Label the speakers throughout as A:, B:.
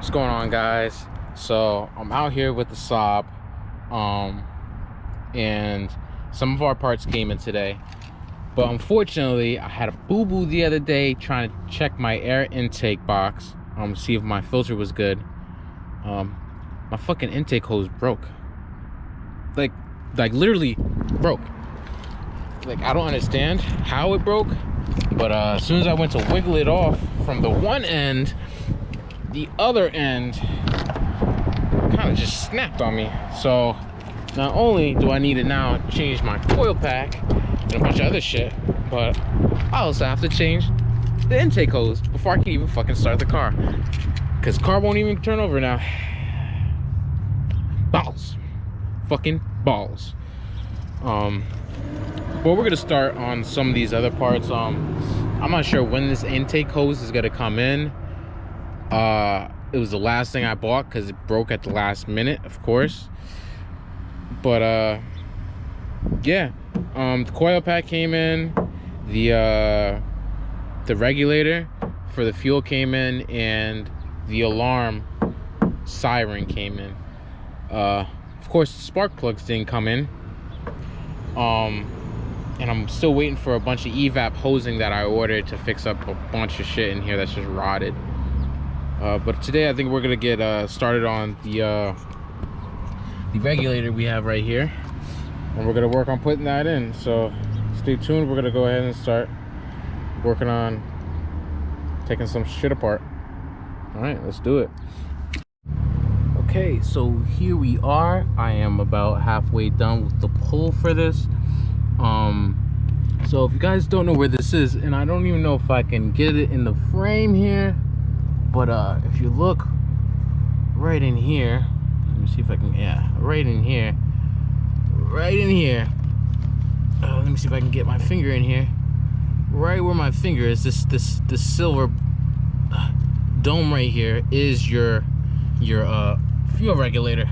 A: What's going on, guys? So I'm out here with the saab, and some of our parts came in today, but unfortunately I had a boo-boo the other day trying to check my air intake box, see if my filter was good. My fucking intake hose broke, like literally broke. Like, I don't understand how it broke, but as soon as I went to wiggle it off from the one end, the other end kind of just snapped on me. So not only do I need to now change my coil pack and a bunch of other shit, but I also have to change the intake hose before I can even fucking start the car, because the car won't even turn over now. Balls. Fucking balls. But we're gonna start on some of these other parts. I'm not sure when this intake hose is gonna come in. It was the last thing I bought because it broke at the last minute, of course. But yeah, the coil pack came in, the regulator for the fuel came in, and the alarm siren came in. Of course, the spark plugs didn't come in. And I'm still waiting for a bunch of evap hosing that I ordered to fix up a bunch of shit in here that's just rotted. But today I think we're gonna get started on the regulator we have right here, and we're gonna work on putting that in. So stay tuned. We're gonna go ahead and start working on taking some shit apart. All right, let's do it. Okay, so here we are. I am about halfway done with the pull for this. So if you guys don't know where this is, and I don't even know if I can get it in the frame here, but if you look right in here, let me see if I can, yeah, right in here, let me see if I can get my finger in here. Right where my finger is, this silver dome right here is your fuel regulator.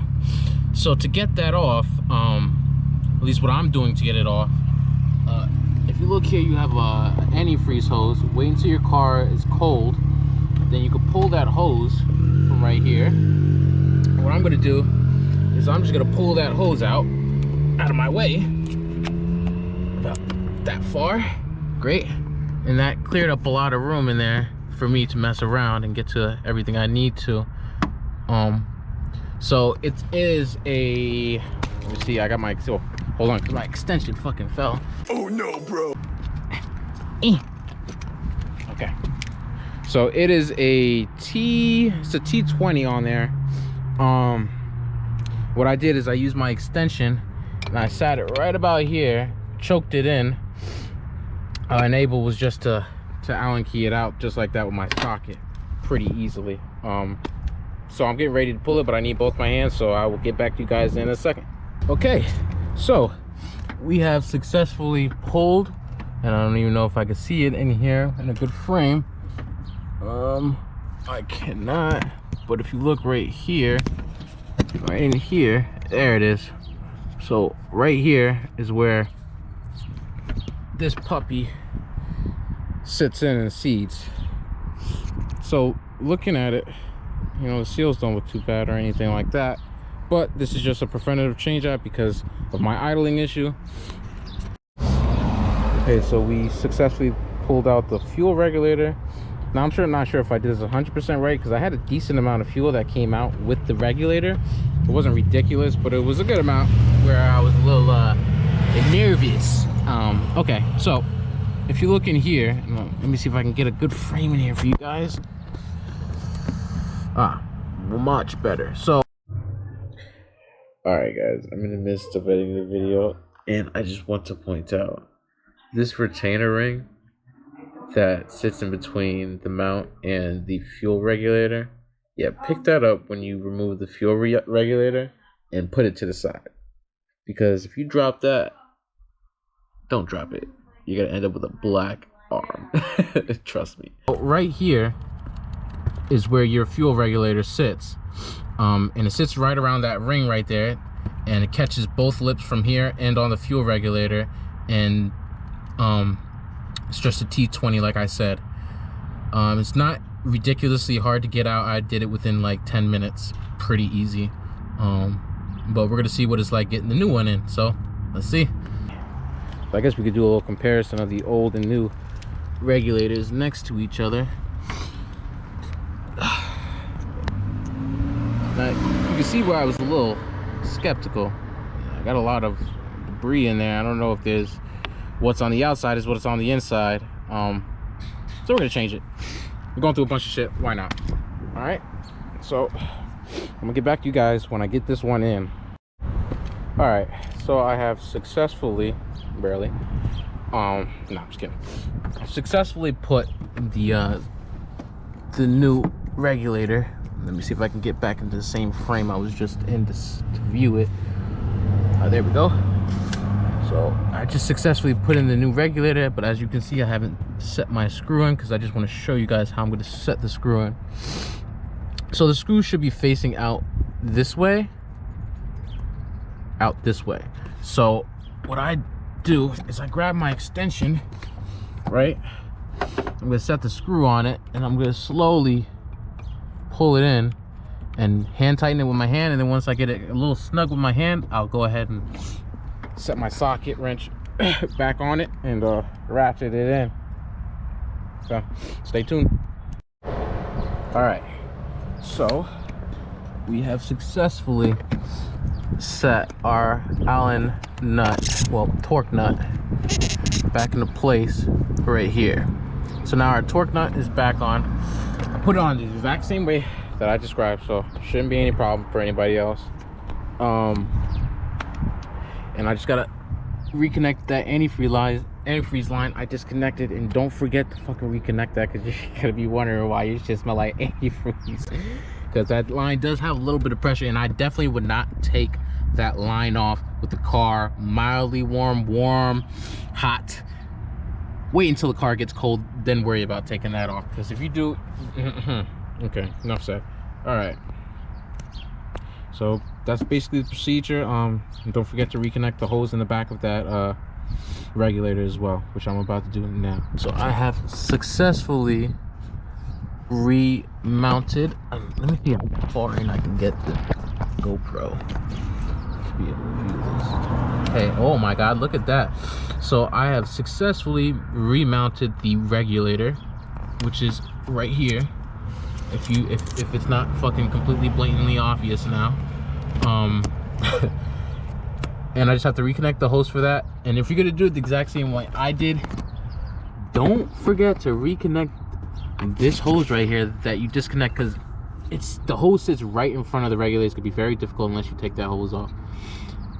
A: So to get that off, at least what I'm doing to get it off, if you look here, you have an antifreeze hose. Wait until your car is cold, then you can pull that hose from right here. And what I'm gonna do is I'm just gonna pull that hose out of my way, about that far. Great. And that cleared up a lot of room in there for me to mess around and get to everything I need to. So it is a, let me see, I got my, oh, hold on, because my extension fucking fell. Oh no, bro. Okay. So it is it's a T20 on there. What I did is I used my extension and I sat it right about here, choked it in. Enable was just to Allen key it out just like that with my socket pretty easily. So I'm getting ready to pull it, but I need both my hands, so I will get back to you guys in a second. Okay, so we have successfully pulled, and I don't even know if I can see it in here in a good frame. I cannot, but if you look right here, right in here, there it is. So right here is where this puppy sits in and seats. So looking at it, you know, the seals don't look too bad or anything like that, but this is just a preventative change out because of my idling issue. Okay, so we successfully pulled out the fuel regulator. Now I'm not sure if I did this 100% right, because I had a decent amount of fuel that came out with the regulator. It wasn't ridiculous, but it was a good amount where I was a little nervous. Okay, so if you look in here, let me see if I can get a good frame in here for you guys. Much better. So all right, guys, I'm in the midst of editing the video, and I just want to point out this retainer ring that sits in between the mount and the fuel regulator. Yeah, pick that up when you remove the fuel regulator and put it to the side, because if you drop that, don't drop it, you're gonna end up with a black arm. Trust me. Right here is where your fuel regulator sits, and it sits right around that ring right there, and it catches both lips from here and on the fuel regulator. And it's just a T20, like I said. It's not ridiculously hard to get out. I did it within like 10 minutes, pretty easy. But we're gonna see what it's like getting the new one in, so let's see. So I guess we could do a little comparison of the old and new regulators next to each other. Now you can see where I was a little skeptical. I got a lot of debris in there. I don't know if there's what's on the outside is what's on the inside. So we're gonna change it. We're going through a bunch of shit, why not? All right, so I'm gonna get back to you guys when I get this one in. All right, so I have successfully, barely, no, I'm just kidding. I've successfully put the new regulator. Let me see if I can get back into the same frame I was just in to view it. There we go. So I just successfully put in the new regulator, but as you can see, I haven't set my screw in because I just want to show you guys how I'm going to set the screw in. So the screw should be facing out this way. So what I do is I grab my extension, right? I'm going to set the screw on it, and I'm going to slowly pull it in and hand tighten it with my hand, and then once I get it a little snug with my hand, I'll go ahead and set my socket wrench back on it and ratchet it in. So stay tuned. All right, so we have successfully set our Allen nut, well, torque nut, back into place right here. So now our torque nut is back on. I put it on the exact same way that I described, so shouldn't be any problem for anybody else. And I just gotta reconnect that antifreeze line I disconnected, and don't forget to fucking reconnect that, because you're gonna be wondering why you just smell like antifreeze, because that line does have a little bit of pressure, and I definitely would not take that line off with the car mildly warm, hot. Wait until the car gets cold, then worry about taking that off, because if you do okay, enough said. All right, so that's basically the procedure. And don't forget to reconnect the hose in the back of that regulator as well, which I'm about to do now. So I have successfully remounted. Let me see how far in I can get the GoPro to be able to view this. Hey, oh my god, look at that. So I have successfully remounted the regulator, which is right here. If it's not fucking completely blatantly obvious now. And I just have to reconnect the hose for that. And if you're gonna do it the exact same way I did, don't forget to reconnect this hose right here that you disconnect, because the hose sits right in front of the regulator. It's gonna be very difficult unless you take that hose off.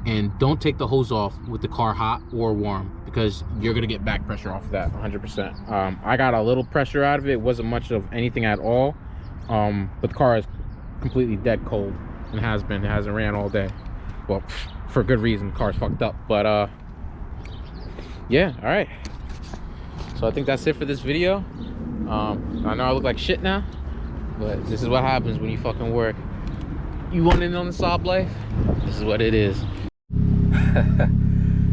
A: And don't take the hose off with the car hot or warm, because you're gonna get back pressure off of that 100%. I got a little pressure out of it. It wasn't much of anything at all. But the car is completely dead cold, and has been. It hasn't ran all day. Well, for good reason. The car's fucked up. But yeah, all right. So I think that's it for this video. I know I look like shit now, but this is what happens when you fucking work. You want in on the saab life? This is what it is.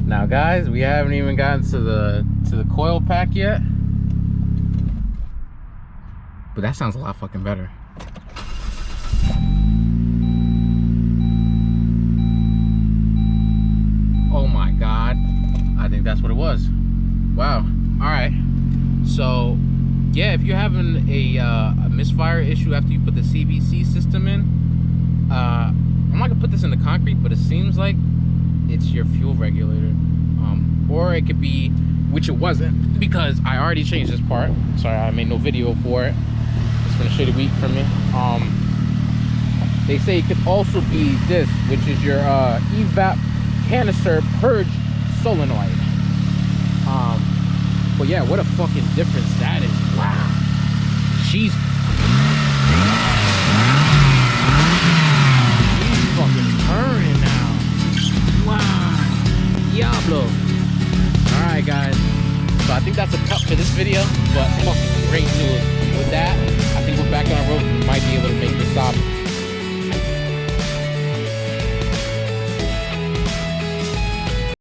A: Now guys, we haven't even gotten to the coil pack yet, but that sounds a lot fucking better. Oh my god, I think that's what it was. Wow. All right, so yeah, if you're having a misfire issue after you put the CVC system in, I'm not gonna put this in the concrete, but it seems like it's your fuel regulator. Or it could be, which it wasn't, because I already changed this part. Sorry, I made no video for it. It's been a shitty week for me. They say it could also be this, which is your evap canister purge solenoid. But yeah, what a fucking difference that is. Wow. She's fucking turning now. Wow. Diablo. Alright guys, so I think that's a cut for this video, but fucking great news. With that, I think we're back on our road. We might be able to make this stop